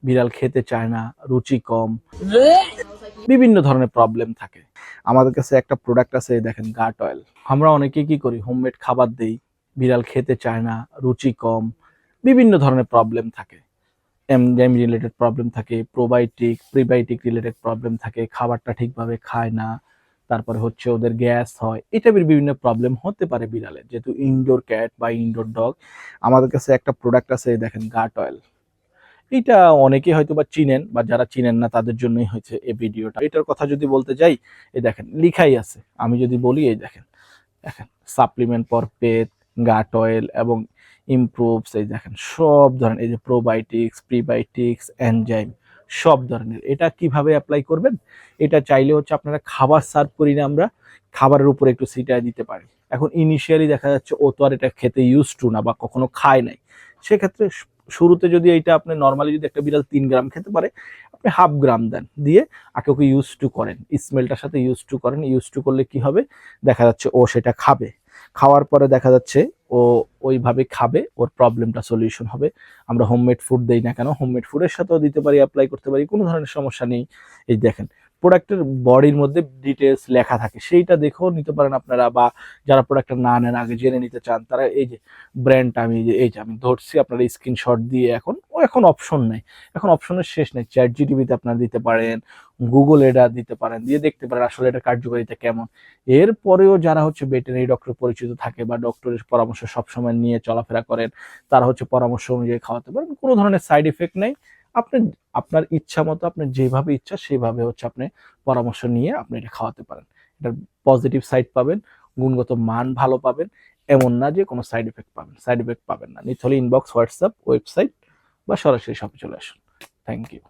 বিড়াল খেতে চায় না, রুচি কম, বিভিন্ন ধরনের প্রবলেম থাকে। আমাদের কাছে একটা প্রোডাক্ট আছে, দেখেন গাট অয়েল। আমরা অনেকে কি করি, হোমমেড খাবার দেই, বিড়াল খেতে চায় না, রুচি কম, বিভিন্ন ধরনের প্রবলেম থাকে। এনজাইম রিলেটেড প্রবলেম থাকে, প্রোবায়োটিক প্রিবায়োটিক রিলেটেড প্রবলেম থাকে, খাবারটা ঠিকভাবে খায় না, তারপরে হচ্ছে ওদের গ্যাস হয়, এই টাইপের বিভিন্ন প্রবলেম হতে পারে বিড়ালের। যেহেতু ইনডোর ক্যাট বা ইনডোর ডগ, আমাদের কাছে একটা প্রোডাক্ট আছে, দেখেন গাট অয়েল। এটা অনেকে হয়তো বা চিনেন, বা যারা চিনেন না তাদের জন্যই হয়েছে এই ভিডিওটা। এটার কথা যদি বলতে যাই, এই দেখেন লিখাই আছে, আমি যদি বলি, এই দেখেন দেখেন supplement for pet, gut oil এবং ইমপ্রুভস, এই দেখেন সব ধরনের, এই যে প্রোবায়োটিক্স প্রিবায়োটিক্স এনজাইম সব ধরনের। এটা কিভাবে অ্যাপ্লাই করবেন, এটা চাইলে হচ্ছে আপনারা খাবার সার্ভ করি না আমরা, খাবারের উপরে একটু ছিটায় দিতে পারি। এখন ইনিশিয়ালি দেখা যাচ্ছে ও তো আর এটা খেতে ইউজ টু না বা কখনো খায় নাই, সেক্ষেত্রে শুরুতে যদি এইটা আপনি নর্মালি যদি একটা বিড়াল 3 গ্রাম খেতে পারে, আপনি হাফ গ্রাম দেন, দিয়ে আগে ওকে ইউজ টু করেন, স্মেলটার সাথে ইউজ টু করেন। ইউজ টু করলে কি হবে, দেখা যাচ্ছে ও সেটা খাবে, খাওয়ার পরে দেখা যাচ্ছে ও ওইভাবে খাবে, ওর প্রবলেমটা সলিউশন হবে। আমরা হোমমেড ফুড দেই না কেন, হোমমেড ফুডের সাথেও দিতে পারি, অ্যাপ্লাই করতে পারি, কোনো ধরনের সমস্যা নেই। এই দেখেন প্রোডাক্টের বডির মধ্যে ডিটেলস লেখা থাকে, সেইটা দেখেও নিতে পারেন আপনারা, বা যারা প্রোডাক্টটা না নেন আগে জেনে নিতে চান, তারা এই যে ব্র্যান্ডটা আমি এই যে আমি ধরছি, আপনারা স্ক্রিনশট দিয়ে, এখন অপশন নাই, এখন অপশনের শেষ নেই। চ্যাট জিটিভিতে আপনারা দিতে পারেন, গুগল এটা দিতে পারেন, দিয়ে দেখতে পারেন আসলে এটা কার্যকারিতা কেমন। এরপরেও যারা হচ্ছে ভেটেরিনারি ডক্টর পরিচিত থাকে বা ডক্টরের পরামর্শ সবসময় নিয়ে চলাফেরা করেন, তারা হচ্ছে পরামর্শ অনুযায়ী খাওয়াতে পারেন, কোনো ধরনের সাইড ইফেক্ট নেই। আপনি আপনার ইচ্ছা মতো, আপনার যেভাবে ইচ্ছা সেভাবে হচ্ছে আপনি পরামর্শ নিয়ে আপনি এটা খাওয়াতে পারেন। এটার পজিটিভ সাইড পাবেন, গুণগত মান ভালো পাবেন, এমন না যে কোনো সাইড ইফেক্ট পাবেন, সাইড ইফেক্ট পাবেন না। নিতে হলে ইনবক্স, হোয়াটসঅ্যাপ, ওয়েবসাইট বা সরাসরি শপে চলে আসুন। Thank you.